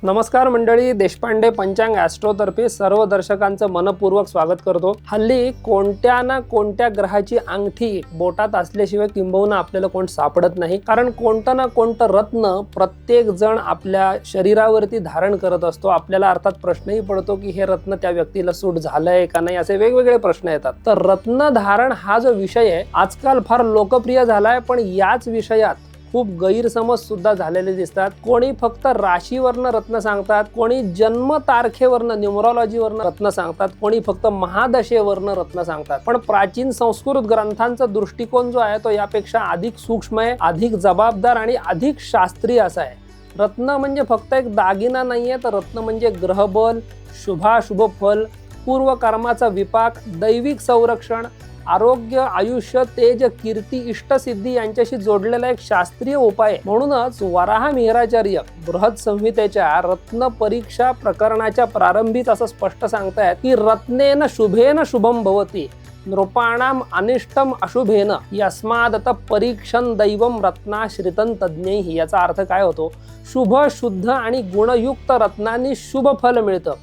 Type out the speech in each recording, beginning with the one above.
नमस्कार मंडळी, देशपांडे पंचांग ॲस्ट्रोतर्फे सर्व दर्शकांचं मनपूर्वक स्वागत करतो। हल्ली कोणत्या ना कोणत्या ग्रहाची अंगठी बोटात असल्याशिवाय किंबहुना आपल्याला कोण सापडत नाही। कारण कोणतं ना कोणतं रत्न प्रत्येक जण आपल्या शरीरावरती धारण करत असतो। आपल्याला अर्थात प्रश्नही पडतो की हे रत्न त्या व्यक्तीला सूट झालंय का नाही, असे वेगवेगळे प्रश्न येतात। तर रत्न धारण हा जो विषय आहे आजकाल फार लोकप्रिय झालाय, पण याच विषयात खूप गैरसमज सुद्धा झालेले दिसतात। कोणी फक्त राशीवरनं रत्न सांगतात, कोणी जन्म तारखेवरनं न्यूमरोलॉजीवरनं रत्न सांगतात, कोणी फक्त महादशेवरनं रत्न सांगतात। पण प्राचीन संस्कृत ग्रंथांचा दृष्टिकोन जो आहे तो यापेक्षा अधिक सूक्ष्म आहे, अधिक जबाबदार आणि अधिक शास्त्रीय असा आहे। रत्न म्हणजे फक्त एक दागिना नाहीये, तर रत्न म्हणजे ग्रहबल, शुभाशुभ फल, पूर्व कर्माचा विपाक, दैविक संरक्षण, आरोग्य, आयुष्य, तेज, कीर्ती, इष्टसिद्धी यांच्याशी जोडलेला एक शास्त्रीय उपाय। म्हणूनच वराह मिहिराचार्य बृहत संहितेच्या रत्न परीक्षा प्रकरणाच्या प्रारंभीच असं स्पष्ट सांगतायत की रत्नेन शुभेन शुभम भवति नृपाणाम अनिष्टम अशुभेन यस्मादत परीक्षण दैवम रत्नाश्रितं तज्ञैः। याचा अर्थ काय होतो? शुभ, शुद्ध आणि गुणयुक्त रत्नांनी शुभ फल मिळतं,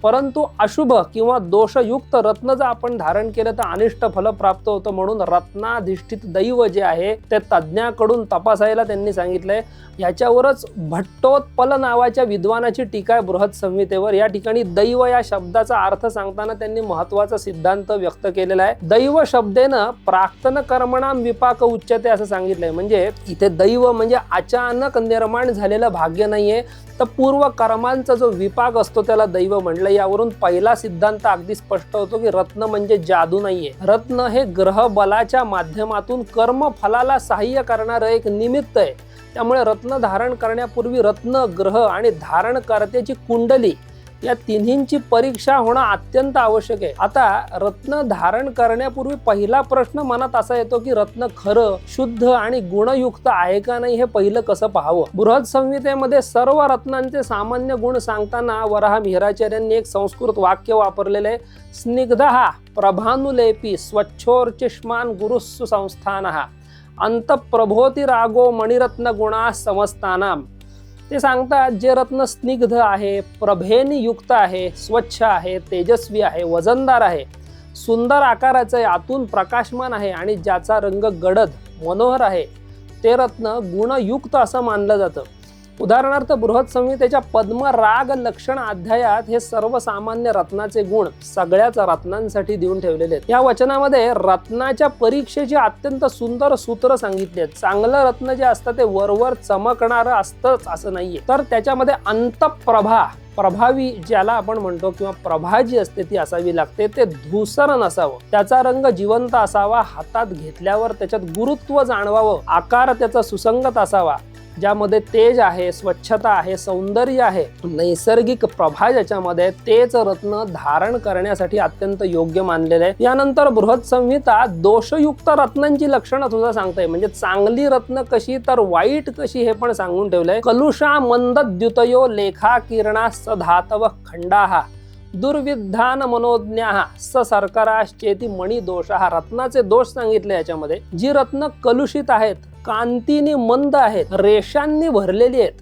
परंतु अशुभ किंवा दोषयुक्त रत्न जर आपण धारण केलं तर अनिष्ट फल प्राप्त होतं। म्हणून रत्नाधिष्ठित दैव जे आहे ते तज्ञाकडून तपासायला त्यांनी सांगितलंय। याच्यावरच भट्टोत्पल नावाच्या विद्वानाची टीका आहे बृहत संहितेवर। या ठिकाणी दैव या शब्दाचा अर्थ सांगताना त्यांनी महत्त्वाचा सिद्धांत व्यक्त केलेला आहे। दैव शब्देनं प्राक्तन कर्मणाम विपाक उच्यते असं सांगितलंय। म्हणजे इथे दैव म्हणजे अचानक निर्माण झालेलं भाग्य नाहीये, तर पूर्व कर्मांचा जो विपाक असतो त्याला दैव म्हणलं। यावरून पहिला सिद्धांत अगदी स्पष्ट होतो की रत्न म्हणजे जादू नाहीये। रत्न हे ग्रह बलाच्या माध्यमातून कर्म फलाला सहाय्य करणारं एक निमित्त आहे। त्यामुळे रत्न धारण करण्यापूर्वी रत्न, ग्रह आणि धारणकर्त्याची कुंडली या तिन्हींची परीक्षा होणं अत्यंत आवश्यक आहे। आता रत्न धारण करण्यापूर्वी पहिला प्रश्न मनात असा येतो की रत्न खरं, शुद्ध आणि गुणयुक्त आहे का नाही हे पहिलं कसं पाहावं। बृहत संहितेमध्ये सर्व रत्नांचे सामान्य गुण सांगताना वराह मिहिराचार्यांनी एक संस्कृत वाक्य वापरलेलं आहे, स्निग्धः प्रभानुलेपी स्वच्छोर्चिष्मान गुरुस्सु संस्थानः अंतःप्रभोति रागो मणिरत्न गुणा समस्तानाम। ते सांगतात जे रत्न स्निग्ध आहे, प्रभेने युक्त आहे, स्वच्छ आहे, तेजस्वी आहे, वजनदार आहे, सुंदर आकाराचं आहे, आतून प्रकाशमान आहे आणि ज्याचा रंग गडद मनोहर आहे, ते रत्न गुणयुक्त असं मानलं जातं। उदाहरणार्थ बृहत संहितेच्या पद्म राग लक्षण अध्यायात हे सर्वसामान्य रत्नाचे गुण सगळ्याच रत्नांसाठी देऊन ठेवलेले आहेत। या वचनामध्ये रत्नाच्या परीक्षेची अत्यंत सुंदर सूत्र सांगितली आहेत। चांगलं रत्न जे असतं ते वरवर चमकणारं असतंच असं नाहीये, तर त्याच्यामध्ये अंतःप्रभा, प्रभावी ज्याला आपण म्हणतो किंवा प्रभा जी असते ती असावी लागते। ते धूसर नसावं, त्याचा रंग जिवंत असावा, हातात घेतल्यावर त्याच्यात गुरुत्व जाणवावं, आकार त्याचा सुसंगत असावा, ज्यामध्ये तेज आहे, स्वच्छता आहे, सौंदर्य आहे, नैसर्गिक प्रभा ज्याच्यामध्ये, तेच रत्न धारण करण्यासाठी अत्यंत योग्य मानलेलं आहे। यानंतर बृहत संहिता दोषयुक्त रत्नांची लक्षणं सुद्धा सांगते, म्हणजे चांगली रत्न कशी तर वाईट कशी हे पण सांगून ठेवलंय। कलुषा मंदद्युतयो लेखा किरणा सधातव खंडाहा दुर्विधान मनोज्ञाः स सरकराश्चेती मणी दोषः। रत्नाचे दोष सांगितले याच्यामध्ये। जी रत्न कलुषित आहेत, कांतीने मंद आहेत, रेषांनी भरलेली आहेत,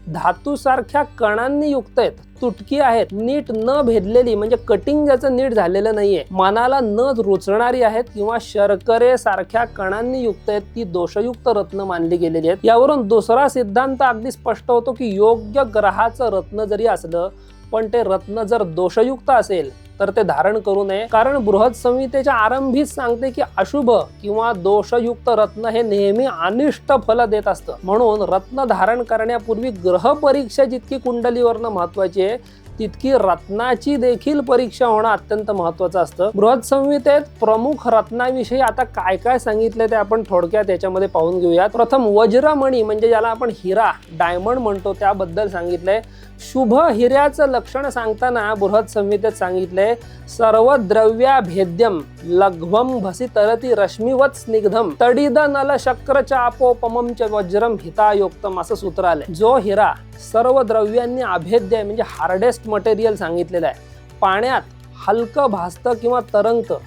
धातूसारख्या कणांनी युक्त आहेत, तुटकी आहेत, नीट न भेदलेली म्हणजे कटिंग ज्याचं नीट झालेलं नाहीये, मनाला न रुचणारी आहेत किंवा शर्करे सारख्या कणांनी युक्त आहेत, ती दोषयुक्त रत्न मानली गेलेली आहेत। यावरून दुसरा सिद्धांत अगदी स्पष्ट होतो की योग्य ग्रहाचं रत्न जरी असलं पण ते रत्न जर दोषयुक्त असेल तर ते धारण करू नये। कारण बृहत संहितेच्या आरंभीच सांगते की अशुभ किंवा दोषयुक्त रत्न हे नेहमी अनिष्ट फल देत असतं। म्हणून रत्न धारण करण्यापूर्वी ग्रह परीक्षा जितकी कुंडलीवरनं महत्वाची आहे, तितकी रत्नाची देखील परीक्षा होणं अत्यंत महत्वाचं असतं। बृहत संहितेत प्रमुख रत्नाविषयी आता काय काय सांगितले ते आपण थोडक्यात याच्यामध्ये पाहून घेऊयात। प्रथम वज्रमणी म्हणजे ज्याला आपण हिरा, डायमंड म्हणतो, त्याबद्दल सांगितलंय। शुभ हिऱ्याचं लक्षण सांगताना बृहत संहितेत सांगितलंय, सर्व द्रव्याभेद्यम लघ्वम भसी तरती रश्मीवत स्निग्धम तडिद नल शक्र चापोपमम च वज्रम हितायोक्तम असं सूत्र आलंय। जो हिरा सर्व द्रव्यांनी अभेद्य आहे म्हणजे हार्डेस्ट मटेरियल सांगितलेलं आहे, पाण्यात हलकं भासतं किंवा तरंगतं,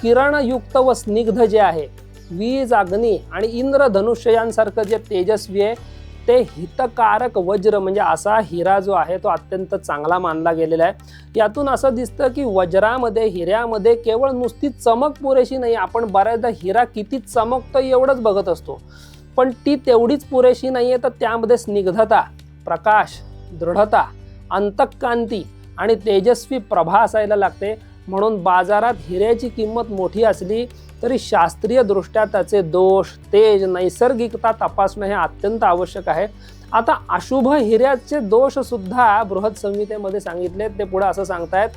किरणयुक्त व स्निग्ध जे आहे, वीज, अग्नी आणि इंद्रधनुष्य यांसारखं जे तेजस्वी आहे, ते हितकारक वज्र म्हणजे असा हिरा जो आहे तो अत्यंत चांगला मानला गेलेला आहे। यातून असं दिसतं की वज्रामध्ये हिऱ्यामध्ये केवळ नुसती चमक पुरेशी नाही। आपण बऱ्याचदा हिरा किती चमकतो एवढंच बघत असतो, पण ती तेवढीच पुरेशी नाहीये, तर त्यामध्ये स्निग्धता, प्रकाश, दृढता, अंतःकांती आणि तेजस्वी प्रभा असायला लागते। म्हणून बाजारात हिऱ्याची किंमत मोठी असली तरी शास्त्रीय दृष्ट्या त्याचे दोष, तेज, नैसर्गिकता तपासणं हे अत्यंत आवश्यक आहे। आता अशुभ हिऱ्याचे दोष सुद्धा बृहत संहितेमध्ये सांगितले। ते पुढे असं सांगतायत,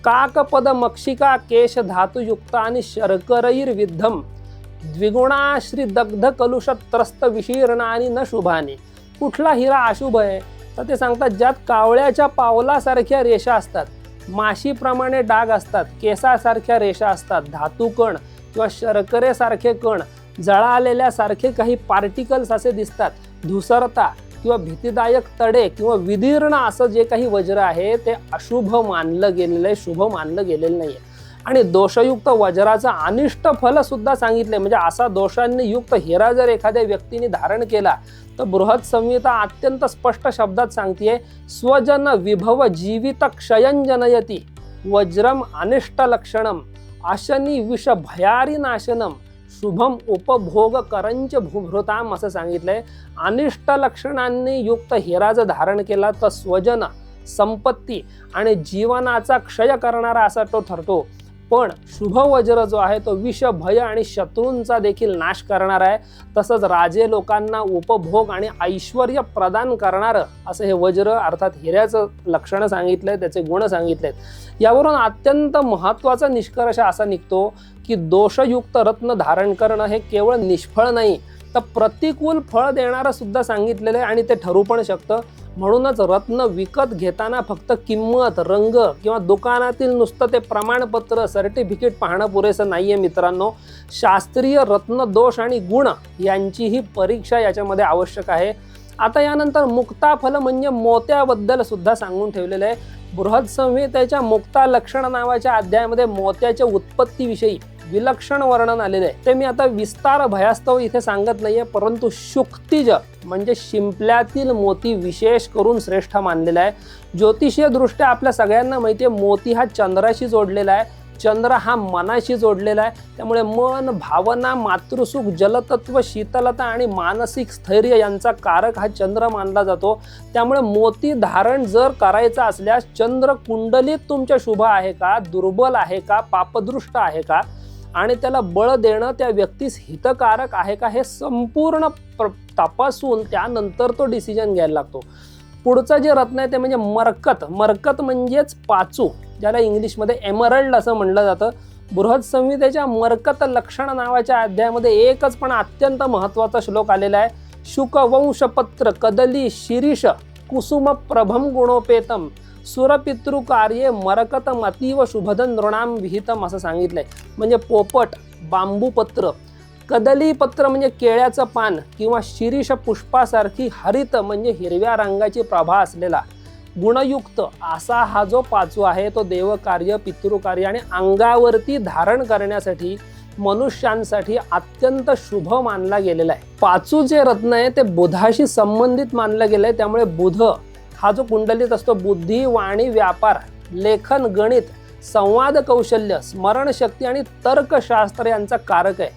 काकपद मक्षिका केश धातुयुक्त आणि शर्करैर विद्धम द्विगुणाश्री दग्ध कलुष त्रस्त विशीर्ण आणि न शुभाने। कुठला हिरा अशुभ आहे तर ते सांगतात, ज्यात कावळ्याच्या पावलासारख्या रेषा असतात, माशीप्रमाणे डाग असतात, केसासारख्या रेषा असतात, धातुकण किंवा शर्करेसारखे कण, जळालेल्यासारखे काही पार्टिकल्स असे दिसतात, धुसरता किंवा भीतीदायक तडे किंवा विदीर्ण असं जे काही वज्र आहे ते अशुभ मानलं गेलेलं आहे, शुभ मानलं गेलेलं नाही आहे। आणि दोषयुक्त वज्राचं अनिष्ट फल सुद्धा सांगितले। म्हणजे असा दोषांनी युक्त हिरा जर एखाद्या व्यक्तीने धारण केला तर बृहत संहिता अत्यंत स्पष्ट शब्दात सांगते, स्वजन विभव जीवित क्षयं जनयति वज्रम अनिष्ट लक्षणम अशनी विष भयारी नाशनम शुभम उपभोग करंच भूभृताम असं सांगितलंय। अनिष्ट लक्षणांनी युक्त हिरा जर धारण केला तर स्वजन, संपत्ती आणि जीवनाचा क्षय करणारा असा तो ठरतो। पण शुभ वज्र जो आहे तो विष, भय आणि शत्रूंचा देखील नाश करणार आहे। तसंच राजे लोकांना उपभोग आणि ऐश्वर्य प्रदान करणारं असं हे वज्र अर्थात हिऱ्याचं लक्षणं सांगितलंय, त्याचे गुण सांगितलेत। यावरून अत्यंत महत्त्वाचा निष्कर्ष असा निघतो की दोषयुक्त रत्न धारण करणं हे केवळ निष्फळ नाही तर प्रतिकूल फळ देणारं सुद्धा सांगितलेलं आहे आणि ते ठरू पण शकतं। म्हणूनच रत्न विकत घेताना फक्त किंमत, रंग किंवा दुकानातील नुसतं ते प्रमाणपत्र, सर्टिफिकेट पाहणं पुरेसं नाहीये मित्रांनो। शास्त्रीय रत्न दोष आणि गुण यांचीही परीक्षा याच्यामध्ये आवश्यक आहे। आता यानंतर मुक्ताफल म्हणजे मोत्याबद्दल सुद्धा सांगून ठेवलेलं आहे। बृहत संहितेच्या मुक्ता लक्षण नावाच्या अध्यायामध्ये मोत्याच्या उत्पत्तीविषयी विलक्षण वर्णन आलेलं आहे। ते मी आता विस्तार भयास्तव इथे सांगत नाहीये, परंतु शुक्तिज म्हणजे शिंपल्यातील मोती विशेष करून श्रेष्ठ मानलेला आहे। ज्योतिषीय दृष्ट्या आपल्या सगळ्यांना माहिती आहे मोती हा चंद्राशी जोडलेला आहे, चंद्र हा मनाशी जोडलेला आहे। त्यामुळे मन, भावना, मातृसुख, जलतत्व, शीतलता आणि मानसिक स्थैर्य यांचा कारक हा चंद्र मानला जातो। त्यामुळे मोती धारण जर करायचा असल्यास चंद्र कुंडलीत तुमच्या शुभ आहे का, दुर्बल आहे का, पापदृष्ट आहे का आणि त्याला बळ देणं त्या व्यक्तीस हितकारक आहे का हे संपूर्ण तपासून त्यानंतर तो डिसिजन घ्यायला लागतो। पुढचं जे रत्न आहे ते म्हणजे मरकत। मरकत म्हणजेच पाचू, ज्याला इंग्लिशमध्ये एमरल्ड असं म्हणलं जातं। बृहत संहितेच्या मरकत लक्षण नावाच्या अध्यायामध्ये एकच पण अत्यंत महत्त्वाचा श्लोक आलेला आहे, शुक वंशपत्र कदली शिरीष कुसुम प्रभम गुणोपेतम सुरपितृकार्ये मरकतम अतीव शुभदन नृणाम विहितम असं सांगितलंय। म्हणजे पोपट, बांबूपत्र, कदलीपत्र म्हणजे केळ्याचं पान किंवा शिरीष पुष्पासारखी हरित म्हणजे हिरव्या रंगाची प्रभा असलेला गुणयुक्त असा हा जो पाचू आहे तो देवकार्य, पितृकार्य आणि अंगावरती धारण करण्यासाठी मनुष्यांसाठी अत्यंत शुभ मानला गेलेला आहे। पाचू जे रत्न आहे ते बुधाशी संबंधित मानलं गेलंय। त्यामुळे बुध हा जो कुंडलीत असतो बुद्धी, वाणी, व्यापार, लेखन, गणित, संवाद कौशल्य, स्मरणशक्ती आणि तर्कशास्त्र यांचा कारक आहे।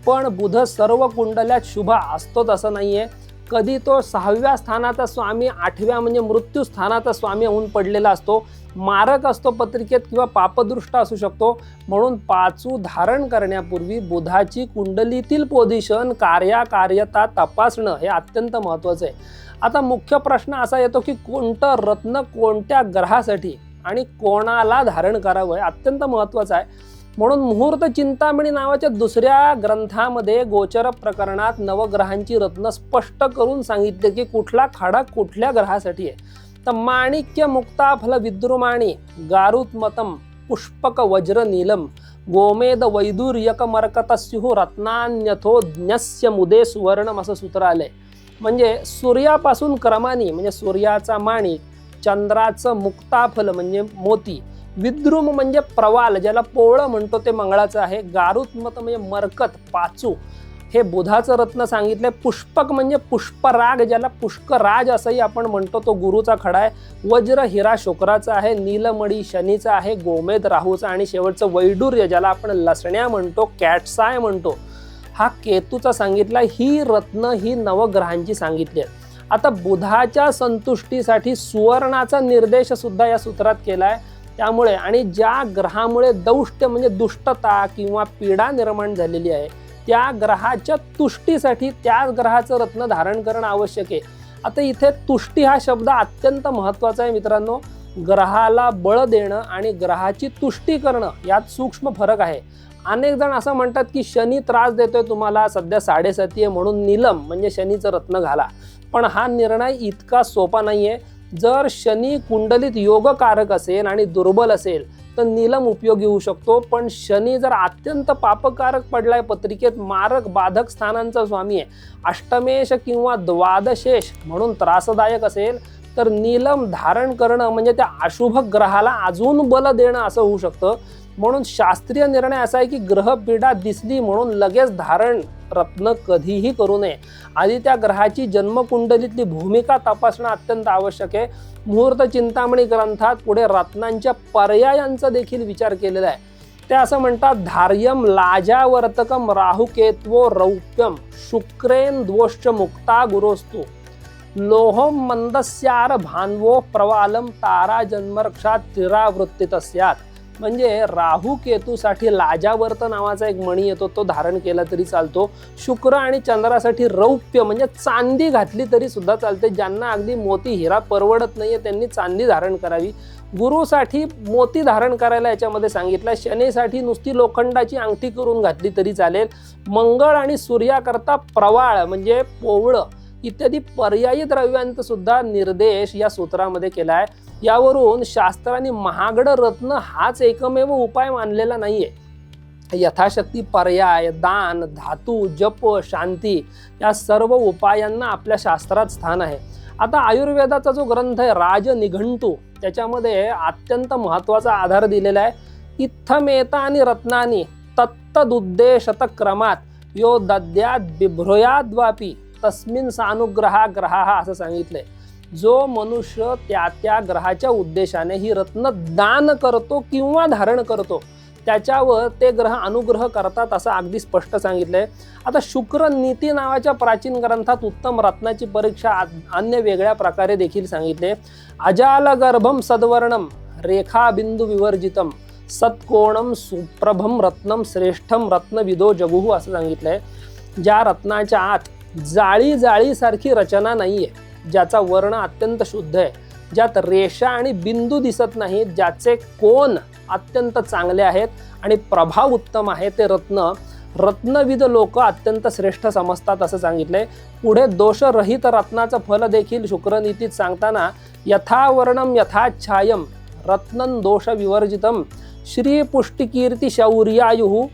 पण बुध सर्व कुंडल्यात शुभ असतोच असं नाहीये। कधी तो 6व्या स्थानाचा स्वामी, 8व्या म्हणजे मृत्यू स्थानाचा स्वामी होऊन पडलेला असतो, मारक असतो पत्रिकेत किंवा पापदृष्ट असू शकतो। म्हणून पाचू धारण करण्यापूर्वी बुधाची कुंडलीतील पोझिशन, कार्यता तपासणं हे अत्यंत महत्त्वाचं आहे। आता मुख्य प्रश्न असा येतो की कोणतं रत्न कोणत्या ग्रहासाठी आणि कोणाला धारण करावं हे अत्यंत महत्त्वाचं आहे। म्हणून मुहूर्त चिंतामणी नावाच्या दुसऱ्या ग्रंथामध्ये गोचर प्रकरणात नवग्रहांची रत्न स्पष्ट करून सांगितले की कुठला खाडा कुठल्या ग्रहासाठी आहे। तर माणिक्य, मुक्ताफल, विद्रुमाणी, गारुत्मतम, पुष्पक, वज्र, नीलम, गोमेद, वैदुर्यक, मरकतस्युः रत्नान्यथो ज्ञस्य मुदे सुवर्णम असं सूत्र आलंय। म्हणजे सूर्यापासून क्रमाने म्हणजे सूर्याचा माणिक, चंद्राचं मुक्ताफल म्हणजे मोती, विद्रुम म्हणजे प्रवाल ज्याला पोवळं म्हणतो ते मंगळाचं आहे, गारुत्मत म्हणजे मरकत, पाचू हे बुधाचं रत्न सांगितलंय. पुष्पक म्हणजे पुष्पराग, ज्याला पुष्कराज असंही आपण म्हणतो, तो गुरुचा खडा आहे. वज्र हिरा शुक्राचा आहे, नीलमणी शनीचा आहे, गोमेद राहूचा आणि शेवटचं वैडूर्य ज्याला आपण लसण्या म्हणतो, कॅट्साय म्हणतो, हा केतूचा सांगितला. ही रत्न ही नवग्रहांची सांगितली आहेत. आता बुधाच्या संतुष्टीसाठी सुवर्णाचा निर्देश सुद्धा या सूत्रात केलाय. त्यामुळे आणि ज्या ग्रहामुळे दौष्ट्य म्हणजे दुष्टता किंवा पीडा निर्माण झालेली आहे त्या ग्रहाच्या तुष्टीसाठी त्याच ग्रहाचं रत्न धारण करणं आवश्यक आहे. आता इथे तुष्टी हा शब्द अत्यंत महत्त्वाचा आहे मित्रांनो. ग्रहाला बळ देणं आणि ग्रहाची तुष्टी करणं यात सूक्ष्म फरक आहे. अनेक जण असं म्हणतात की शनी त्रास देतोय तुम्हाला, सध्या 7.5 आहे म्हणून नीलम म्हणजे शनीचं रत्न घाला. पण हा निर्णय इतका सोपा नाहीये. जर शनी कुंडलीत योगकारक असेल आणि दुर्बल असेल तर नीलम उपयोगी होऊ शकतो. पण शनी जर अत्यंत पापकारक पडलाय, पत्रिकेत मारक बाधक स्थानांचा स्वामी आहे, अष्टमेश किंवा द्वादशेश म्हणून त्रासदायक असेल तर नीलम धारण करणं म्हणजे त्या अशुभ ग्रहाला अजून बल देणं असं होऊ शकतं. म्हणून शास्त्रीय निर्णय असा आहे की ग्रहपीडा दिसली म्हणून लगेच धारण रत्न कधीही करू नये. आधी त्या ग्रहाची जन्मकुंडलीतली भूमिका तपासणं अत्यंत आवश्यक आहे. मुहूर्त चिंतामणी ग्रंथात पुढे रत्नांच्या पर्यायांचा देखील विचार केलेला आहे. ते असं म्हणतात, धार्यम लाजावर्तकम राहुकेत्वो रौप्यम शुक्रेन द्वोश्च मुक्ता गुरोस्तु लोहम मंदस्यार भान्वो प्रवालम तारा जन्मरक्षात त्रिरावृत्तितस्यात्. म्हणजे राहू केतूसाठी लाजावर्त नावाचा एक मणी येतो, तो धारण केला तरी चालतो. शुक्र आणि चंद्रासाठी रौप्य म्हणजे चांदी घातली तरी सुद्धा चालते. ज्यांना अगदी मोती हिरा परवडत नाहीये त्यांनी चांदी धारण करावी. गुरुसाठी मोती धारण करायला याच्यामध्ये सांगितलं. शनीसाठी नुसती लोखंडाची अंगठी करून घातली तरी चालेल. मंगळ आणि सूर्याकरता प्रवाळ म्हणजे पोवळं इत्यादी पर्यायी द्रव्यांचा सुद्धा निर्देश या सूत्रामध्ये केला आहे. यावरून शास्त्रांनी महागड रत्न हाच एकमेव उपाय मानलेला नाहीये. यथाशक्ती पर्याय, दान, धातू, जप, शांती या सर्व उपायांना आपल्या शास्त्रात स्थान आहे. आता आयुर्वेदाचा जो ग्रंथ आहे राजनिघंटू, त्याच्यामध्ये अत्यंत महत्त्वाचा आधार दिलेला आहे. इत्थमेता आणि रत्नानी तत्तदुद्देशत क्रमात यो दद्याद बिभ्रयाद्वापी तस्मिन सानुग्रहा ग्रहा असं सांगितलंय. जो मनुष्य त्या त्या ग्रहाच्या उद्देशाने ही रत्न दान करतो किंवा धारण करतो त्याच्यावर ते ग्रह अनुग्रह करतात असं अगदी स्पष्ट सांगितलंय. आता शुक्र नीती नावाच्या प्राचीन ग्रंथात उत्तम रत्नाची परीक्षा अन्य वेगळ्या प्रकारे देखील सांगितले. अजाल गर्भम सद्वर्णम रेखा बिंदू विवर्जितम सत्कोणम सुप्रभम रत्नम श्रेष्ठम रत्नविदो जगुहू असं सांगितलंय. ज्या रत्नाच्या आत जाळीसारखी रचना नाहीये, ज्याचा वर्ण अत्यंत शुद्ध आहे, ज्यात रेषा आणि बिंदू दिसत नाहीत, ज्याचे कोण अत्यंत चांगले आहेत आणि प्रभाव उत्तम आहे, ते रत्नविद लोक अत्यंत श्रेष्ठ समजतात असं सांगितलंय. पुढे दोषरहित रत्नाचं फल देखील शुक्रनीतीत सांगताना यथावर्णम यथाच्छायम रत्नं दोष विवर्जितम श्री पुष्टिकीर्ती शौर्यायुः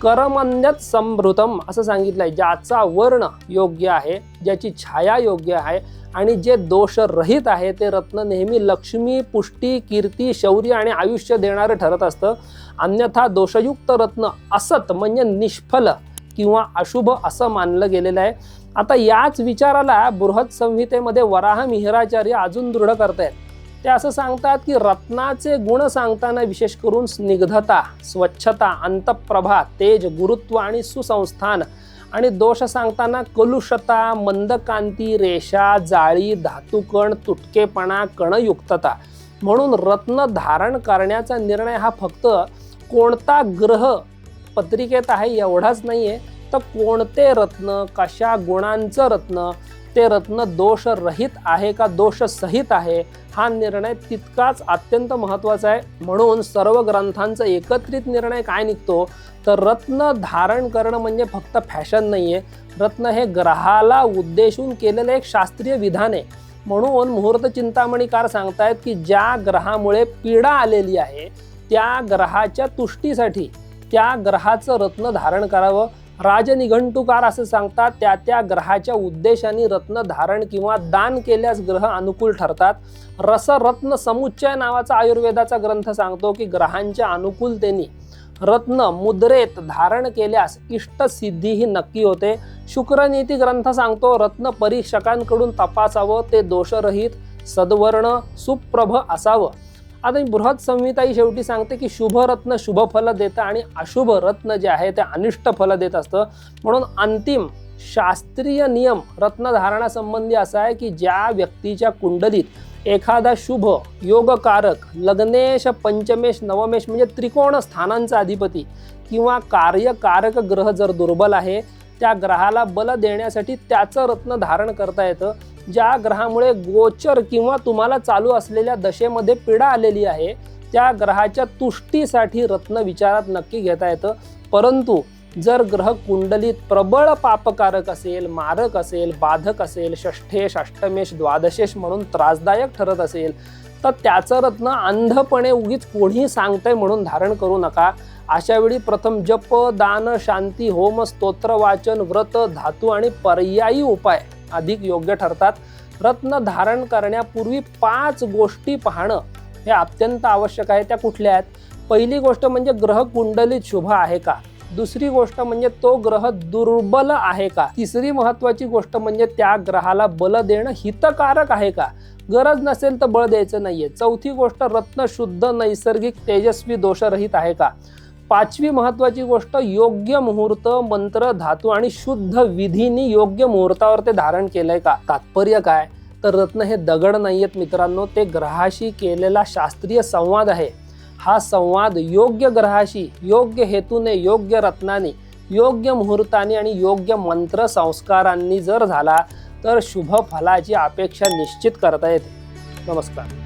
करमन्यत संभृतम असं सांगितलंय. ज्याचा वर्ण योग्य आहे, ज्याची छाया योग्य आहे आणि जे दोषरहित आहे ते रत्न नेहमी लक्ष्मी, पुष्टी, कीर्ती, शौर्य आणि आयुष्य देणारे ठरत असतं. अन्यथा दोषयुक्त रत्न असत म्हणजे निष्फल किंवा अशुभ असं मानलं गेलेलं आहे. आता याच विचाराला बृहत संहितेमध्ये वराह मिहिराचार्य अजून दृढ करतायत. ते असं सांगतात की रत्नाचे गुण सांगताना विशेष करून स्निग्धता, स्वच्छता, अंतप्रभा, तेज, गुरुत्व आणि सुसंस्थान आणि दोष सांगताना कलुषता, मंदकांती, रेषा, जाळी, धातुकण, तुटकेपणा, कणयुक्तता. म्हणून रत्न धारण करण्याचा निर्णय हा फक्त कोणता ग्रह पत्रिकेत आहे एवढाच नाहीये, तर कोणते रत्न, कशा गुणांचं रत्न, ते रत्न दोषरहित आहे का दोषसहित आहे, हा निर्णय तितकाच अत्यंत महत्त्वाचा आहे. म्हणून सर्व ग्रंथांचा एकत्रित निर्णय काय निघतो तर रत्न धारण करणं म्हणजे फक्त फॅशन नाहीये. रत्न हे ग्रहाला उद्देशून केलेलं एक शास्त्रीय विधान आहे. म्हणून मुहूर्त चिंतामणीकार सांगतायत की ज्या ग्रहामुळे पीडा आलेली आहे त्या ग्रहाच्या तुष्टीसाठी त्या ग्रहाचं रत्न धारण करावं. राजनिघंटुकार असं सांगतात त्या त्या ग्रहाच्या उद्देशाने रत्न धारण किंवा दान केल्यास ग्रह अनुकूल ठरतात. रसरत्न समुच्चय नावाचा आयुर्वेदाचा ग्रंथ सांगतो की ग्रहांच्या अनुकूलतेने रत्न मुद्रेत धारण केल्यास इष्टसिद्धी ही नक्की होते. शुक्रनीती ग्रंथ सांगतो रत्न परीक्षकांकडून तपासावं, ते दोषरहित सद्वर्ण सुप्रभ असावं. आता बृहत संहिता ही शेवटी सांगते की शुभ रत्न शुभ फल देतं आणि अशुभ रत्न जे आहे ते अनिष्ट फल देत असतं. म्हणून अंतिम शास्त्रीय नियम रत्नधारणासंबंधी असा आहे की ज्या व्यक्तीच्या कुंडलीत एखादा शुभ योगकारक लग्नेश पंचमेश नवमेश म्हणजे त्रिकोण स्थानांचा अधिपती किंवा कार्यकारक ग्रह जर दुर्बल आहे, त्या ग्रहाला बल देण्यासाठी त्याचं रत्न धारण करता येतं. ज्या ग्रहामुळे गोचर किंवा तुम्हाला चालू असलेल्या दशेमध्ये पीडा आलेली आहे, त्या ग्रहाच्या तुष्टीसाठी रत्न विचारात नक्की घेता येतं. परंतु जर ग्रह कुंडलीत प्रबळ पापकारक असेल, मारक असेल, बाधक असेल, षष्ठेश अष्टमेश द्वादशेश म्हणून त्रासदायक ठरत असेल, तर त्याचं रत्न अंधपणे उगीच कोणी सांगतंय म्हणून धारण करू नका. अशा वेळी प्रथम जप, दान, शांती, होम, स्तोत्र वाचन, व्रत, धातू आणि पर्यायी उपाय अधिक योग्य ठरतात. रत्न धारण करण्यापूर्वी 5 गोष्टी पाहणं हे अत्यंत आवश्यक आहे. त्या कुठल्या आहेत? पहिली गोष्ट म्हणजे ग्रह कुंडलीत शुभ आहे का. दुसरी गोष्ट म्हणजे तो ग्रह दुर्बल आहे का. तिसरी महत्वाची गोष्ट म्हणजे त्या ग्रहाला बल देणं हितकारक आहे का. गरज नसेल तर बळ द्यायचं नाहीये. चौथी गोष्ट रत्न शुद्ध नैसर्गिक तेजस्वी दोषरहित आहे का. पाचवी महत्वाची गोष्ट योग्य मुहूर्त, मंत्र, धातू आणि शुद्ध विधीनी योग्य मुहूर्तावर ते धारण केलंय का. तात्पर्य काय, तर रत्न हे दगड नाहीयेत मित्रांनो, ते ग्रहाशी केलेला शास्त्रीय संवाद आहे. हा संवाद योग्य ग्रहाशी योग्य हेतूने, योग्य रत्नाने, योग्य मुहूर्ताने आणि योग्य मंत्र संस्कारांनी जर झाला तर शुभ फलाची अपेक्षा निश्चित करता येते. नमस्कार.